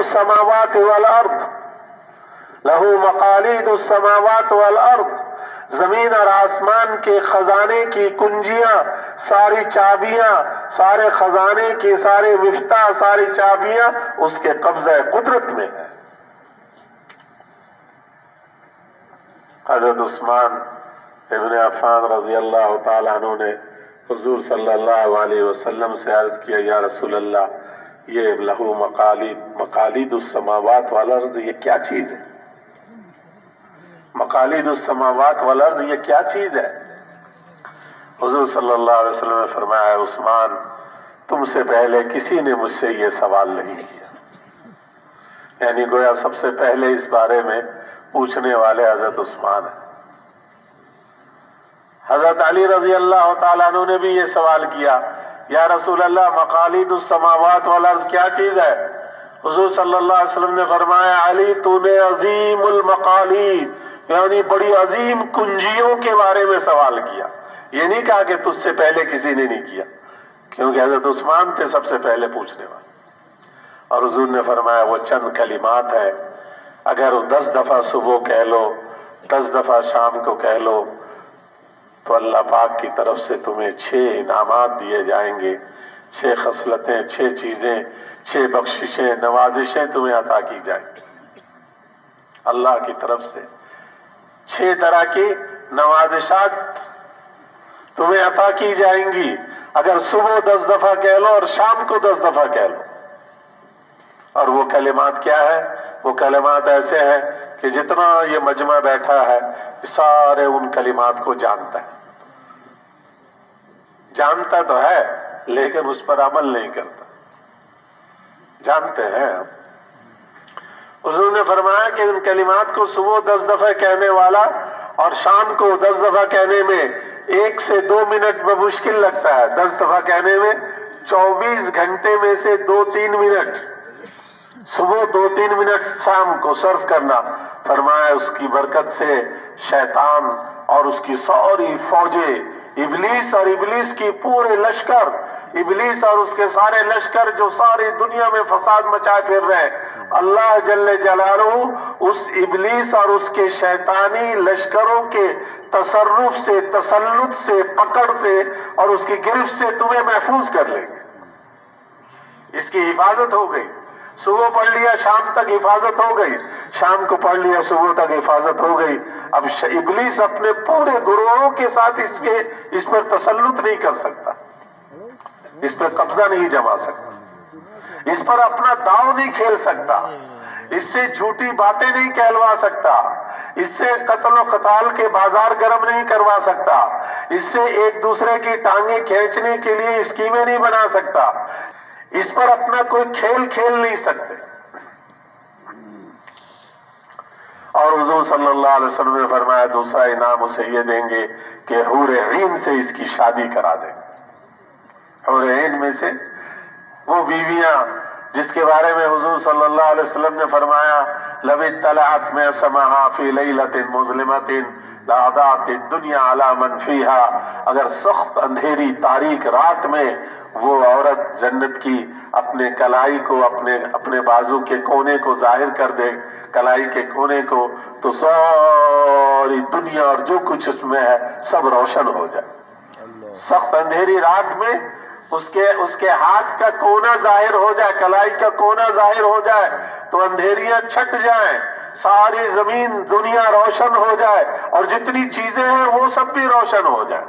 السماوات والارض لہو مقالید السماوات والارض، زمین اور آسمان کے خزانے کی کنجیاں، ساری چابیاں، سارے خزانے کی سارے مفتاح، ساری چابیاں اس کے قبضہ قدرت میں ہے۔ حضرت عثمان ابن عفان رضی اللہ تعالیٰ عنہ نے حضور صلی اللہ علیہ وسلم سے عرض کیا، یا رسول اللہ، یہ لہو مقالید السماوات والارض یہ کیا چیز ہے؟ مقالید السماوات والارض یہ کیا چیز ہے؟ حضور صلی اللہ علیہ وسلم نے فرمایا، عثمان، تم سے پہلے کسی نے مجھ سے یہ سوال نہیں کیا، یعنی گویا سب سے پہلے اس بارے میں پوچھنے والے حضرت عثمان ہیں۔ حضرت علی رضی اللہ تعالیٰ عنہ نے بھی یہ سوال کیا، یا رسول اللہ، مقالید السماوات والارض کیا چیز ہے؟ حضور صلی اللہ علیہ وسلم نے فرمایا، علی، تو نے عظیم المقالید یعنی بڑی عظیم کنجیوں کے بارے میں سوال کیا، یہ نہیں کہا کہ تجھ سے پہلے کسی نے نہیں کیا، کیونکہ حضرت عثمان تھے سب سے پہلے پوچھنے والے۔ اور حضور نے فرمایا، وہ چند کلمات ہے، اگر 10 دفعہ صبح کہہ لو، 10 دفعہ شام کو کہہ لو، تو اللہ پاک کی طرف سے تمہیں 6 انعامات دیے جائیں گے، 6 خصلتیں، 6 چیزیں، 6 بخششیں، نوازشیں تمہیں عطا کی جائیں گی اللہ کی طرف سے۔ 6 طرح کی نوازشات تمہیں عطا کی جائیں گی اگر صبح 10 دفعہ کہہ لو اور شام کو 10 دفعہ کہہ لو۔ اور وہ کلمات کیا ہے؟ وہ کلمات ایسے ہیں کہ جتنا یہ مجمع بیٹھا ہے سارے ان کلمات کو جانتا ہے، جانتا تو ہے لیکن اس پر عمل نہیں کرتا، جانتے ہیں ہم۔ حضور نے فرمایا کہ ان کلمات کو صبح 10 دفعہ کہنے والا اور شام کو 10 دفعہ کہنے میں 1 سے 2 منٹ بمشکل لگتا ہے، 10 دفعہ کہنے میں 24 گھنٹے میں سے 2-3 منٹ، صبح 2-3 منٹ شام کو صرف کرنا، فرمایا اس کی برکت سے شیطان اور اس کی ساری فوجیں، ابلیس اور ابلیس کی پورے لشکر، ابلیس اور اس کے سارے لشکر جو ساری دنیا میں فساد مچائے پھر رہے ہیں، اللہ جل جلالہ اس ابلیس اور اس کے شیطانی لشکروں کے تصرف سے، تسلط سے، پکڑ سے اور اس کی گرفت سے تمہیں محفوظ کر لیں گے۔ اس کی حفاظت ہو گئی، صبح پڑھ لیا شام تک حفاظت ہو گئی، شام کو پڑھ لیا صبح تک حفاظت ہو گئی۔ اب ابلیس اپنے پورے گروہوں کے ساتھ اس پر تسلط نہیں کر سکتا، اس پر قبضہ نہیں جما سکتا، اس پر اپنا داؤ نہیں کھیل سکتا، اس سے جھوٹی باتیں نہیں کہلوا سکتا، اس سے قتل و قتال کے بازار گرم نہیں کروا سکتا، اس سے ایک دوسرے کی ٹانگیں کھینچنے کے لیے اسکیمیں نہیں بنا سکتا، اس پر اپنا کوئی کھیل کھیل نہیں سکتے۔ اور حضور صلی اللہ علیہ وسلم نے فرمایا، دوسرا انعام اسے یہ دیں گے کہ حور عین سے اس کی شادی کرا دیں گے۔ حور عین میں سے وہ بیویاں جس کے بارے میں حضور صلی اللہ علیہ وسلم نے فرمایا، لَوِ اطَّلَعَتْ مِعْصَمَهَا فِي لَيْلَةٍ مُظْلِمَةٍ لَعَضَعَتِ الدُّنْيَا عَلَى مَنْ فِيهَا، اگر سخت اندھیری تاریک رات میں وہ عورت جنت کی اپنے کلائی کو، اپنے بازو کے کونے کو ظاہر کر دے، کلائی کے کونے کو، تو ساری دنیا اور جو کچھ اس میں ہے سب روشن ہو جائے۔ سخت اندھیری رات میں اس کے ہاتھ کا کونا ظاہر ہو جائے، کلائی کا کونا ظاہر ہو جائے تو اندھیریاں چھٹ جائیں، ساری زمین دنیا روشن ہو جائے اور جتنی چیزیں ہیں وہ سب بھی روشن ہو جائے۔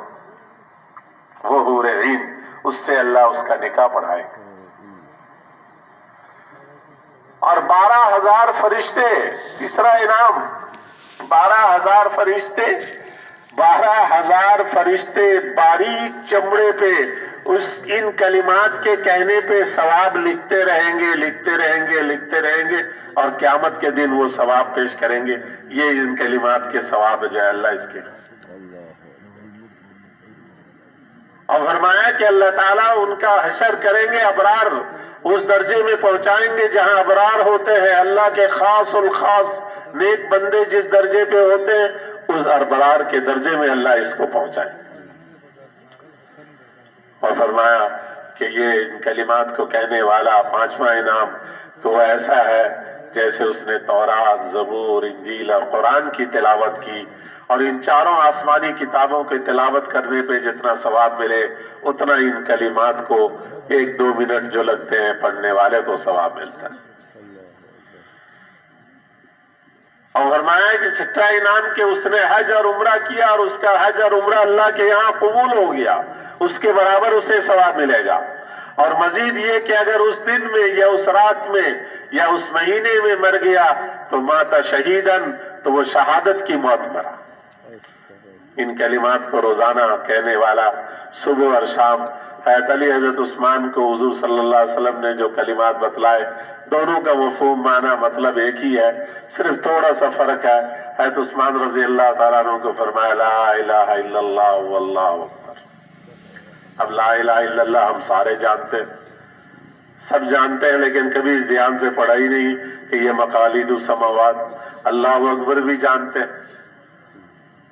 وہ حور عین، اس سے اللہ اس کا نکاح پڑھائے گا۔ اور 12,000 فرشتے، تیسرا انعام، 12,000 فرشتے باریک چمڑے پہ ان کلمات کے کہنے پہ ثواب لکھتے رہیں گے اور قیامت کے دن وہ ثواب پیش کریں گے۔ یہ ان کلمات کے ثواب جو ہے اللہ اس کے، اور فرمایا کہ اللہ تعالیٰ ان کا حشر کریں گے، ابرار اس درجے میں پہنچائیں گے جہاں ابرار ہوتے ہیں، اللہ کے خاص الخاص نیک بندے جس درجے پہ ہوتے ہیں اس ابرار کے درجے میں اللہ اس کو پہنچائے۔ اور فرمایا کہ یہ ان کلمات کو کہنے والا پانچواں انعام کہ وہ ایسا ہے جیسے اس نے تورات، زبور، انجیل اور قرآن کی تلاوت کی، اور ان چاروں آسمانی کتابوں کی تلاوت کرنے پہ جتنا ثواب ملے اتنا ان کلمات کو 1-2 منٹ جو لگتے ہیں پڑھنے والے کو ثواب ملتا ہے۔ اور فرمایا کہ چھٹا انعام کہ اس نے حج اور عمرہ کیا اور اس کا حج اور عمرہ اللہ کے یہاں قبول ہو گیا، اس کے برابر اسے ثواب ملے گا۔ اور مزید یہ کہ اگر اس دن میں یا اس رات میں یا اس مہینے میں مر گیا تو ماتا شہیدن، تو وہ شہادت کی موت مرا۔ ان کلمات کو روزانہ کہنے والا صبح اور شام، حضرت علی حضرت عثمان کو حضور صلی اللہ علیہ وسلم نے جو کلمات بتلائے دونوں کا مفہوم معنی مطلب ایک ہی ہے، صرف تھوڑا سا فرق ہے۔ حضرت عثمان رضی اللہ تعالیٰ عنہ کو فرمایا لا الہ الا اللہ واللہ اکبر۔ اب لا الہ الا اللہ ہم سارے جانتے ہیں، سب جانتے ہیں، لیکن کبھی اس دھیان سے پڑھا ہی نہیں کہ یہ مقالید السماوات۔ اللہ اکبر بھی جانتے ہیں،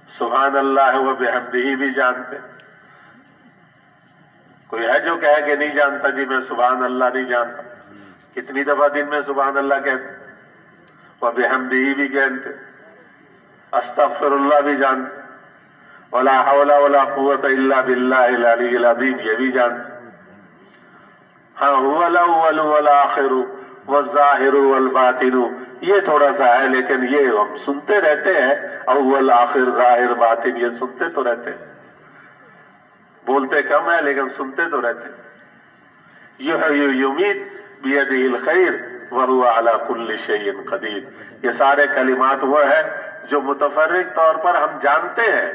سبحان اللہ و بحمدہ بھی جانتے ہیں۔ کوئی ہے جو کہے کہ نہیں جانتا جی میں سبحان اللہ نہیں جانتا؟ کتنی دفعہ دن میں سبحان اللہ کہتے، و بحمدہ بھی کہتے، استغفر اللہ بھی جانتے، ولا حول ولا قوت الا باللہ العلی العظیم یہ بھی جانتے۔ ہاں هو الاول والآخر والظاہر والباطن یہ تھوڑا سا ہے، لیکن یہ ہم سنتے رہتے ہیں، اول آخر ظاہر باطن یہ سنتے تو رہتے ہیں، بولتے کم ہے لیکن سنتے تو رہتے ہیں۔ یحیی یمیت بیدہ الخیر وہو علی کل شیء قدیر، یہ سارے کلمات وہ ہیں جو متفرق طور پر ہم جانتے ہیں،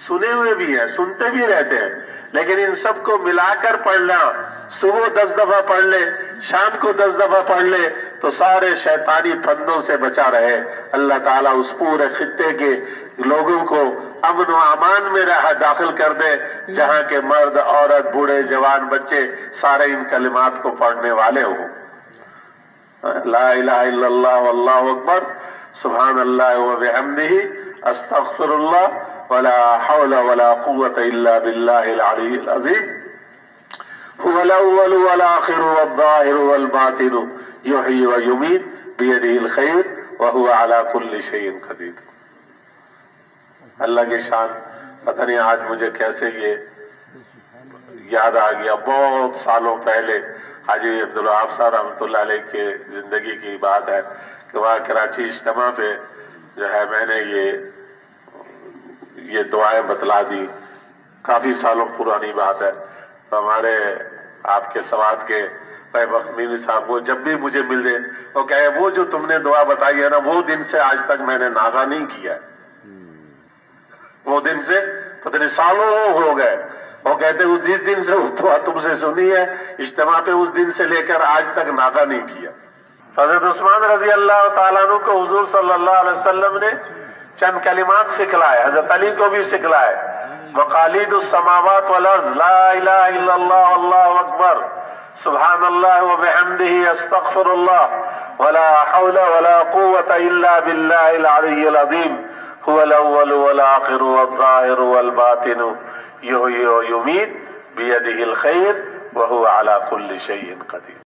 سنے ہوئے بھی ہیں، سنتے بھی رہتے ہیں، لیکن ان سب کو ملا کر پڑھنا، صبح 10 دفعہ پڑھ لے، شام کو 10 دفعہ پڑھ لے تو سارے شیطانی پھندوں سے بچا رہے۔ اللہ تعالیٰ اس پورے خطے کے لوگوں کو امن و امان میں داخل کر دے جہاں کے مرد، عورت، بوڑھے، جوان، بچے سارے ان کلمات کو پڑھنے والے ہوں۔ لا الہ الا اللہ واللہ اکبر، سبحان اللہ و بحمدہ، استغفر اللہ، ولا حول ولا قوت الا باللہ العلی العظیم، هو الاول والآخر والظاہر والباطن یحیی و یمیت بیدہ الخیر وہو علی کل شیء قدیر۔ اللہ کی شان، پتہ نہیں آج مجھے کیسے یہ یاد آ گیا، بہت سالوں پہلے حاجی عبدالوہاب صاحب رحمۃ اللہ علیہ کے زندگی کی بات ہے کہ وہاں کراچی اجتماع پہ جو ہے میں نے یہ دعائیں بتلا دی، کافی سالوں پرانی بات ہے۔ تو ہمارے آپ کے سوات کے بخمینی صاحب وہ جب بھی مجھے ملے وہ کہے وہ جو تم نے دعا بتائی ہے نا وہ دن سے آج تک میں نے ناغا نہیں کیا ہے، وہ دن سے پتہ نہیں سالوں ہو گئے۔ وہ کہتے جس دن سے وہ دعا تم سے سنی ہے اجتماع پہ اس دن سے لے کر آج تک ناغا نہیں کیا۔ حضرت عثمان رضی اللہ تعالیٰ عنہ کو حضور صلی اللہ علیہ وسلم نے چند کلمات سکھلائے، حضرت علی کو بھی سکھلائے، مقالید السماوات والارض، لا الہ الا اللہ اللہ اکبر، سبحان اللہ و بحمدہ، استغفر اللہ، ولا حول ولا قوت الا باللہ العلی العظیم، هو الاول والآخر والظاہر والباطن یحیی و یمیت بیدہ الخیر وہو علی کل شیء قدیر۔